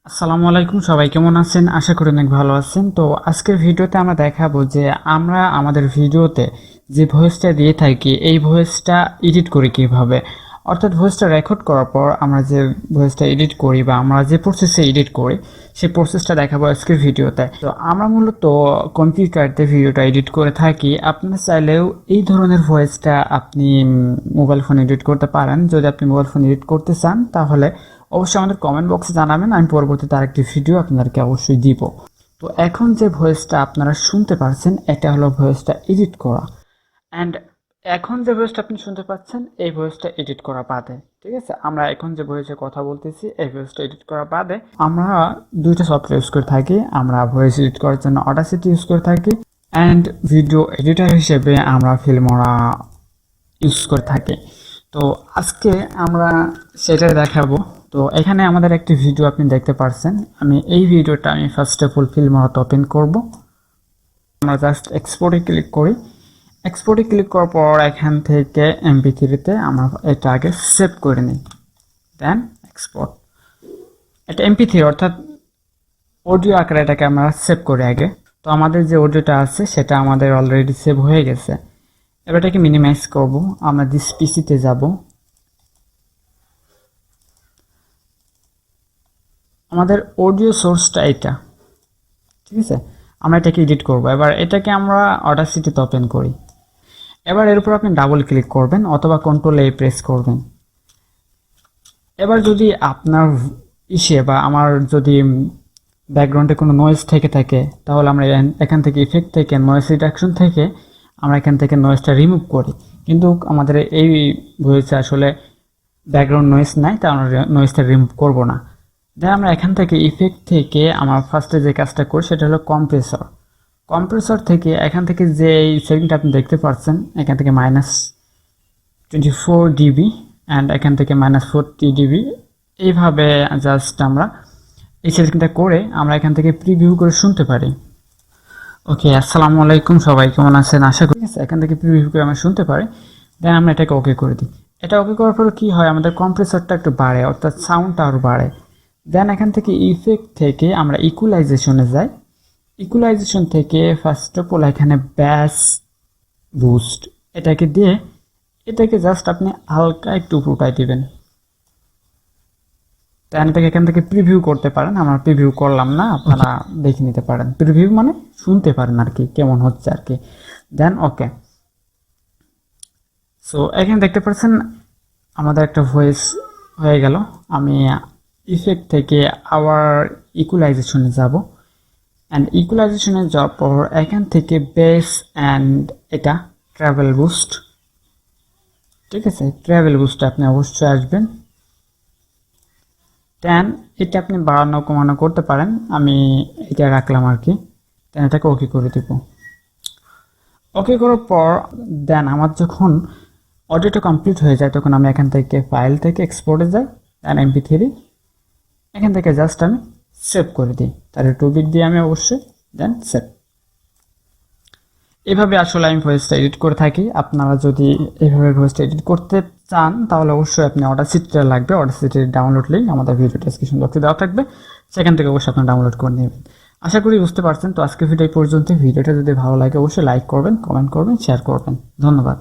আসসালামু আলাইকুম, সবাই কেমন আছেন? আশা করি অনেক ভালো আছেন। তো আজকের ভিডিওতে আমরা দেখাবো যে আমরা আমাদের ভিডিওতে যে ভয়েসটা দিয়ে থাকি এই ভয়েসটা এডিট করি কিভাবে। অর্থাৎ ভয়েসটা রেকর্ড করার পর আমরা যে ভয়েসটা এডিট করি বা আমরা যে প্রসেসে এডিট করি সেই প্রসেসটা দেখাবো আজকের ভিডিওতে। তো আমরা মূলত কম্পিউটারতে ভিডিওটা এডিট করে থাকি। আপনি চাইলেও এই ধরনের ভয়েসটা আপনি মোবাইল ফোন এডিট করতে পারেন। যদি আপনি মোবাইল ফোন এডিট করতে চান তাহলে অবশ্যই আমাদের কমেন্ট বক্সে জানাবেন, আমি পরবর্তীতে আরেকটি ভিডিও আপনাদেরকে অবশ্যই দিব। তো এখন যে ভয়েসটা আপনারা শুনতে পাচ্ছেন এটা হলো ভয়েসটা এডিট করা। অ্যান্ড এখন যে ভয়েসটা আপনি শুনতে পাচ্ছেন এই ভয়েসটা এডিট করা বাদে, ঠিক আছে? আমরা এখন যে ভয়েসে কথা বলতেছি এই ভয়েসটা এডিট করা বাদে আমরা দুইটা সফটওয়্যার ইউজ করে থাকি। আমরা ভয়েস এডিট করার জন্য অডাসিটি ইউজ করে থাকি, অ্যান্ড ভিডিও এডিটর হিসেবে আমরা ফিল্মোরা ইউজ করে থাকি। তো আজকে আমরা সেটা দেখাবো। তো এখানে আমাদের একটি ভিডিও আপনি দেখতে পাচ্ছেন। এই ভিডিওটা আমি ফার্স্ট অফ অল ফিল্মোরাতে ওপেন করব। আমরা জাস্ট এক্সপোর্টে ক্লিক করি। এক্সপোর্টে ক্লিক করার পর এখান থেকে MP3-তে আমরা এটা আগে সেভ করে নিই, দেন এক্সপোর্ট। এটা MP3 অর্থাৎ অডিও আকারে এটাকে আমরা সেভ করি আগে। তো আমাদের যে অডিওটা আছে সেটা আমাদের অলরেডি সেভ হয়ে গেছে। এবার এটাকে মিনিমাইজ করব। আমরা দিস পিসিতে যাব। আমাদের অডিও সোর্সটা এটা, ঠিক আছে? আমরা এটাকে এডিট করব। এবার এটাকে আমরা অডাসিটিতে ওপেন করি। এবার এর উপর আপনি ডাবল ক্লিক করবেন অথবা কন্ট্রোল A প্রেস করবেন। এবার যদি আপনার বা আমার যদি ব্যাকগ্রাউন্ডে কোনো নয়েজ থেকে থাকে তাহলে আমরা এখান থেকে ইফেক্ট থেকে নয়েজ রিডাকশন থেকে আমরা এখান থেকে নয়েজটা রিমুভ করি। কিন্তু আমাদের এই ভয়েসে আসলে ব্যাকগ্রাউন্ড নয়েজ নাই, তাই আমরা নয়েজটা রিমুভ করব না। দেন আমরা এখান থেকে ইফেক্ট থেকে আমরা ফার্স্টে যে কাজটা করি সেটা হলো কম্প্রেসর। কম্প্রেসর থেকে এখান থেকে যে এই সেটিংটা আপনি দেখতে পাচ্ছেন, এখান থেকে -24 dB অ্যান্ড এখান থেকে -40 dB, এইভাবে জাস্ট আমরা এই সেটিংটা করে আমরা এখান থেকে প্রিভিউ করে শুনতে পারি। ওকে, আসসালামু আলাইকুম, সবাই কেমন আছেন? আশা করি এখান থেকে প্রিভিউ করে আমরা শুনতে পারি। দেন আমরা এটাকে ওকে করে দিই। এটা ওকে করার পর কি হয়, আমাদের কম্প্রেসরটা একটু বাড়ে, অর্থাৎ সাউন্ডটা আরও বাড়ে। দেন এখান থেকে ইফেক্ট থেকে আমরা ইকুয়ালাইজেশনে যাই। ইকুয়ালাইজেশন থেকে ফার্স্ট অফ অল এখানে ব্যাস বুস্ট এটাকে দিয়ে এটাকে জাস্ট আপনি হালকা একটু উঠাই দিবেন। দেন এটাকে এখান থেকে প্রিভিউ করতে পারেন। আমরা প্রিভিউ করলাম না, আপনারা দেখে নিতে পারেন। প্রিভিউ মানে শুনতে পারেন আর কি, কেমন হচ্ছে আর কি। দেন ওকে। সো এখানে দেখতে পাচ্ছেন আমাদের একটা ভয়েস হয়ে গেল। আমি ইফেক্ট থেকে আবার ইকুয়ালাইজেশনে যাব। অ্যান্ড ইকুয়ালাইজেশনে যাওয়ার পর এখান থেকে বেস অ্যান্ড এটা ট্রাভেল বুস্ট, ঠিক আছে? ট্রাভেল বুস্টে আপনি অবশ্যই আসবেন। দেন এটা আপনি বাড়ানো কমানো করতে পারেন, আমি এটা রাখলাম আর কি। দেন এটাকে ওকে করে দেব। ওকে করার পর দেন আমার যখন অডিওটা কমপ্লিট হয়ে যায় তখন আমি এখান থেকে ফাইল থেকে এক্সপোর্টে যাই। দেন MP3 এখান থেকে জাস্ট আমি সেভ করে দিই, তার 2 বিট দিয়ে আমি অবশ্যই। দেন সেভ। এভাবে আসলে আমি ভয়েসটা এডিট করে থাকি। আপনারা যদি এইভাবে ভয়েসটা এডিট করতে চান তাহলে অবশ্যই আপনি অডাসিটিটা লাগবে। অডাসিটির ডাউনলোড লিঙ্ক আমাদের ভিডিও ডেসক্রিপশন বক্সে দেওয়া থাকবে, সেখান থেকে অবশ্যই আপনি ডাউনলোড করে নেবেন। আশা করি বুঝতে পারছেন। তো আজকে ভিডিও এই পর্যন্ত। ভিডিওটা যদি ভালো লাগে অবশ্যই লাইক করবেন, কমেন্ট করবেন, শেয়ার করবেন। ধন্যবাদ।